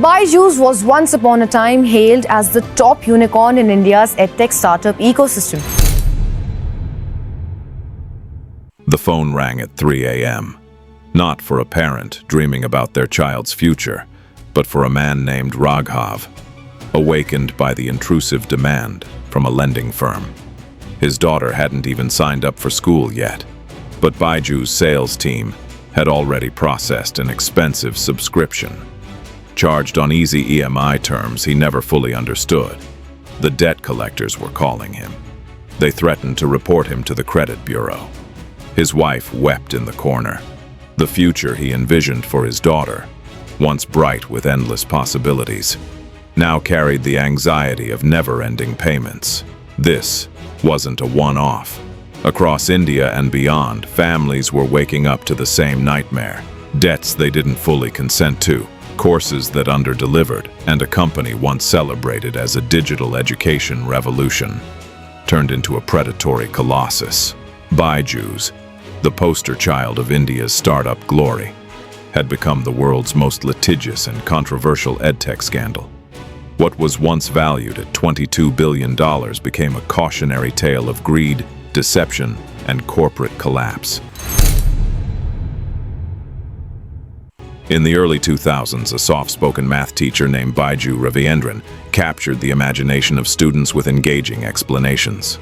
Byjus was once upon a time hailed as the top unicorn in India's EdTech startup ecosystem. The phone rang at 3 a.m. Not for a parent dreaming about their child's future, but for a man named Raghav, awakened by the intrusive demand from a lending firm. His daughter hadn't even signed up for school yet, but Byju's sales team had already processed an expensive subscription. Charged on easy EMI terms he never fully understood. The debt collectors were calling him. They threatened to report him to the credit bureau. His wife wept in the corner. The future he envisioned for his daughter, once bright with endless possibilities, now carried the anxiety of never-ending payments. This wasn't a one-off. Across India and beyond, families were waking up to the same nightmare. Debts they didn't fully consent to, courses that under-delivered, and a company once celebrated as a digital education revolution turned into a predatory colossus. Byju's, the poster child of India's startup glory, had become the world's most litigious and controversial EdTech scandal. What was once valued at $22 billion became a cautionary tale of greed, deception, and corporate collapse. In the early 2000s, a soft-spoken math teacher named Byju Raveendran captured the imagination of students with engaging explanations.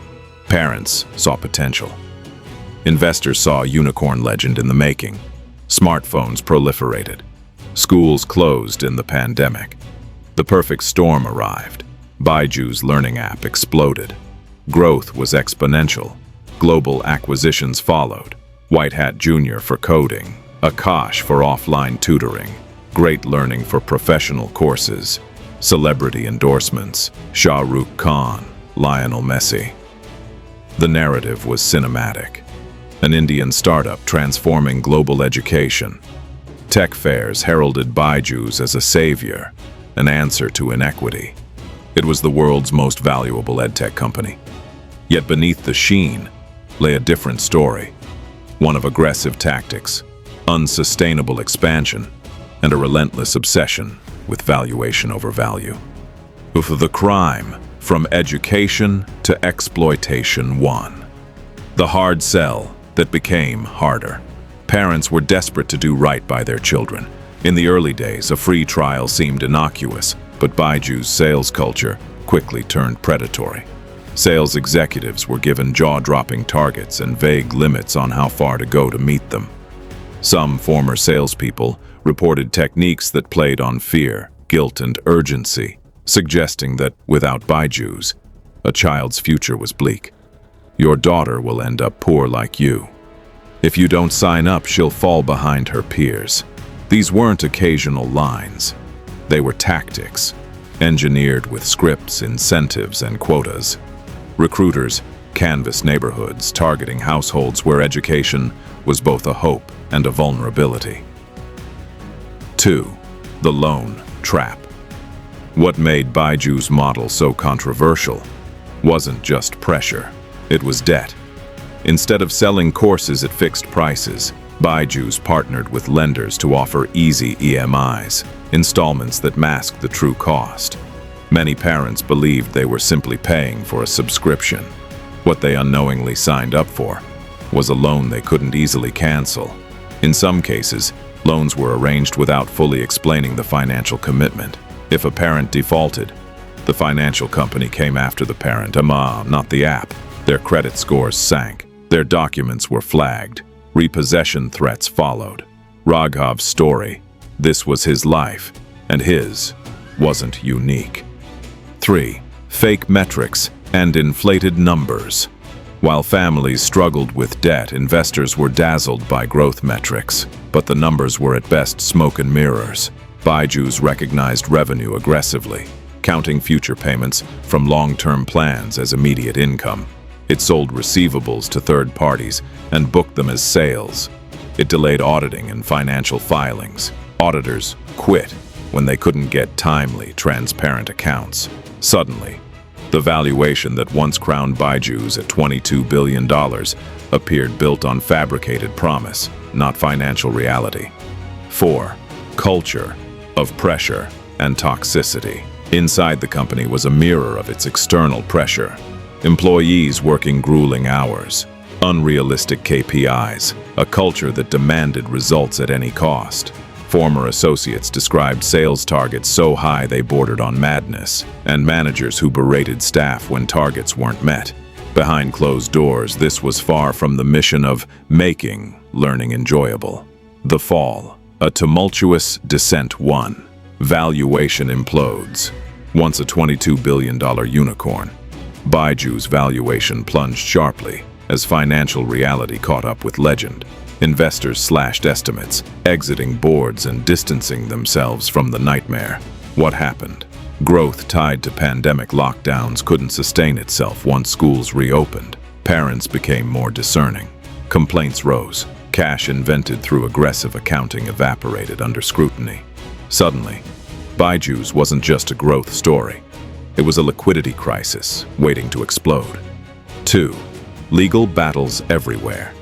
Parents saw potential. Investors saw a unicorn legend in the making. Smartphones proliferated. Schools closed in the pandemic. The perfect storm arrived. Byju's learning app exploded. Growth was exponential. Global acquisitions followed. White Hat Junior for coding, Akash for offline tutoring, Great Learning for professional courses, celebrity endorsements, Shah Rukh Khan, Lionel Messi. The narrative was cinematic. An Indian startup transforming global education. Tech fairs heralded Byju's as a savior, an answer to inequity. It was the world's most valuable EdTech company. Yet beneath the sheen lay a different story, one of aggressive tactics, unsustainable expansion, and a relentless obsession with valuation over value. The crime from education to exploitation won. The hard sell that became harder. Parents were desperate to do right by their children. In the early days, a free trial seemed innocuous, but Byju's sales culture quickly turned predatory. Sales executives were given jaw-dropping targets and vague limits on how far to go to meet them. Some former salespeople reported techniques that played on fear, guilt, and urgency, suggesting that without Byju's, a child's future was bleak. Your daughter will end up poor like you. If you don't sign up, she'll fall behind her peers. These weren't occasional lines. They were tactics, engineered with scripts, incentives, and quotas. Recruiters canvassed neighborhoods, targeting households where education was both a hope and a vulnerability. 2. The loan trap. What made Byju's model so controversial wasn't just pressure, it was debt. Instead of selling courses at fixed prices, Byju's partnered with lenders to offer easy EMIs, installments that masked the true cost. Many parents believed they were simply paying for a subscription. What they unknowingly signed up for was a loan they couldn't easily cancel. In some cases, loans were arranged without fully explaining the financial commitment. If a parent defaulted, the financial company came after the parent, not the app. Their credit scores sank. Their documents were flagged. Repossession threats followed. Raghav's story, this was his life, and his wasn't unique. 3. Fake metrics and inflated numbers. While families struggled with debt, investors were dazzled by growth metrics, but the numbers were at best smoke and mirrors. Byju's recognized revenue aggressively, counting future payments from long-term plans as immediate income. It sold receivables to third parties and booked them as sales. It delayed auditing and financial filings. Auditors quit when they couldn't get timely, transparent accounts. Suddenly, the valuation that once crowned Byju's at $22 billion appeared built on fabricated promise, not financial reality. 4. Culture of pressure and toxicity. Inside the company was a mirror of its external pressure. Employees working grueling hours, unrealistic KPIs, a culture that demanded results at any cost. Former associates described sales targets so high they bordered on madness, and managers who berated staff when targets weren't met. Behind closed doors, this was far from the mission of making learning enjoyable. The fall, a tumultuous descent won. Valuation implodes. Once a $22 billion unicorn, Byju's valuation plunged sharply as financial reality caught up with legend. Investors slashed estimates, exiting boards and distancing themselves from the nightmare. What happened? Growth tied to pandemic lockdowns couldn't sustain itself once schools reopened. Parents became more discerning. Complaints rose. Cash invented through aggressive accounting evaporated under scrutiny. Suddenly, Byju's wasn't just a growth story. It was a liquidity crisis waiting to explode. 2. Legal battles everywhere.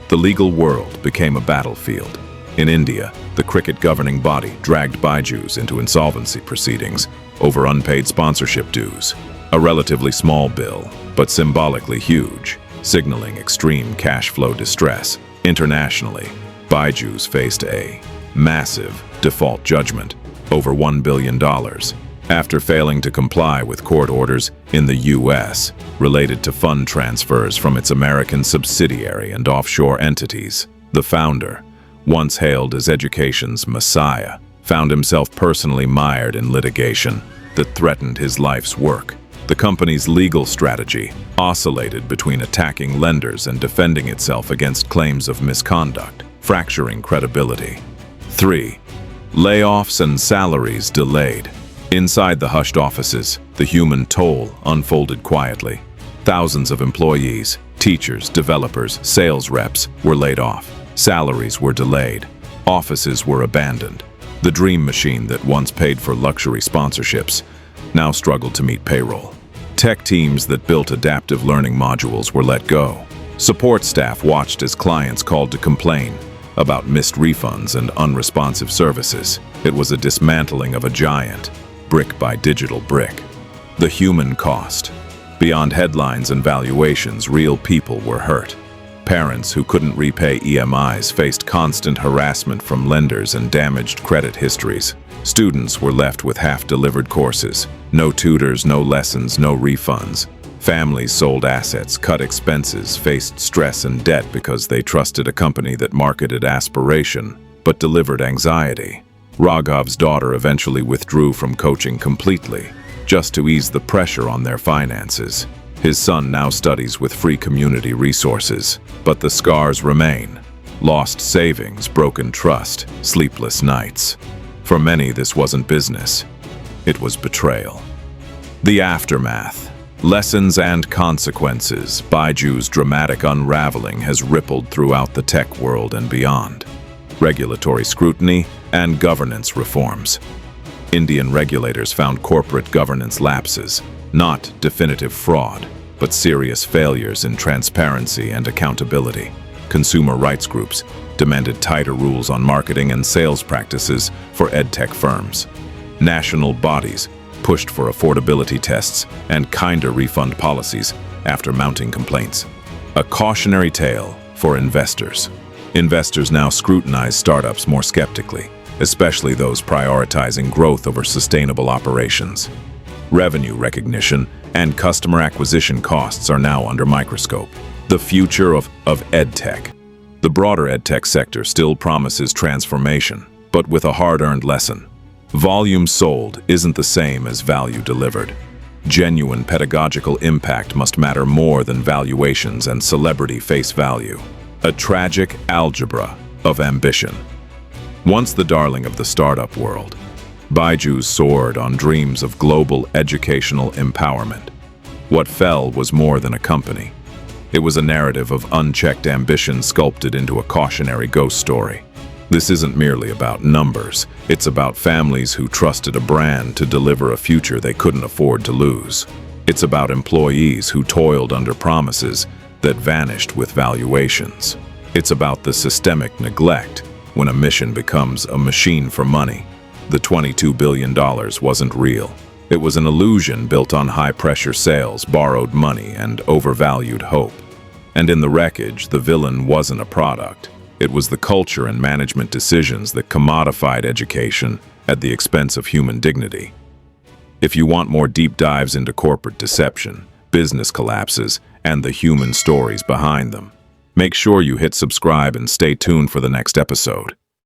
The legal world became a battlefield. In India, the cricket governing body dragged Byju's into insolvency proceedings over unpaid sponsorship dues. A relatively small bill, but symbolically huge, signaling extreme cash flow distress. Internationally, Byju's faced a massive default judgment, over $1 billion, after failing to comply with court orders in the U.S. related to fund transfers from its American subsidiary and offshore entities. The founder, once hailed as education's messiah, found himself personally mired in litigation that threatened his life's work. The company's legal strategy oscillated between attacking lenders and defending itself against claims of misconduct, fracturing credibility. 3. Layoffs and salaries delayed. Inside the hushed offices, the human toll unfolded quietly. Thousands of employees, teachers, developers, sales reps were laid off. Salaries were delayed. Offices were abandoned. The dream machine that once paid for luxury sponsorships now struggled to meet payroll. Tech teams that built adaptive learning modules were let go. Support staff watched as clients called to complain about missed refunds and unresponsive services. It was a dismantling of a giant, brick by digital brick. The human cost. Beyond headlines and valuations, real people were hurt. Parents who couldn't repay EMIs faced constant harassment from lenders and damaged credit histories. Students were left with half-delivered courses. No tutors, no lessons, no refunds. Families sold assets, cut expenses, faced stress and debt because they trusted a company that marketed aspiration but delivered anxiety. Raghav's daughter eventually withdrew from coaching completely, just to ease the pressure on their finances. His son now studies with free community resources, but the scars remain. Lost savings, broken trust, sleepless nights. For many, this wasn't business. It was betrayal. The aftermath. Lessons and consequences. Byju's dramatic unraveling has rippled throughout the tech world and beyond. Regulatory scrutiny and governance reforms. Indian regulators found corporate governance lapses, not definitive fraud, but serious failures in transparency and accountability. Consumer rights groups demanded tighter rules on marketing and sales practices for EdTech firms. National bodies pushed for affordability tests and kinder refund policies after mounting complaints. A cautionary tale for investors. Investors now scrutinize startups more skeptically, especially those prioritizing growth over sustainable operations. Revenue recognition and customer acquisition costs are now under microscope. The future of EdTech. The broader EdTech sector still promises transformation, but with a hard-earned lesson. Volume sold isn't the same as value delivered. Genuine pedagogical impact must matter more than valuations and celebrity face value. A tragic algebra of ambition. Once the darling of the startup world, Byju soared on dreams of global educational empowerment. What fell was more than a company. It was a narrative of unchecked ambition sculpted into a cautionary ghost story. This isn't merely about numbers. It's about families who trusted a brand to deliver a future they couldn't afford to lose. It's about employees who toiled under promises that vanished with valuations. It's about the systemic neglect when a mission becomes a machine for money. The $22 billion wasn't real. It was an illusion built on high-pressure sales, borrowed money, and overvalued hope. And in the wreckage, the villain wasn't a product. It was the culture and management decisions that commodified education at the expense of human dignity. If you want more deep dives into corporate deception, business collapses, and the human stories behind them, make sure you hit subscribe and stay tuned for the next episode.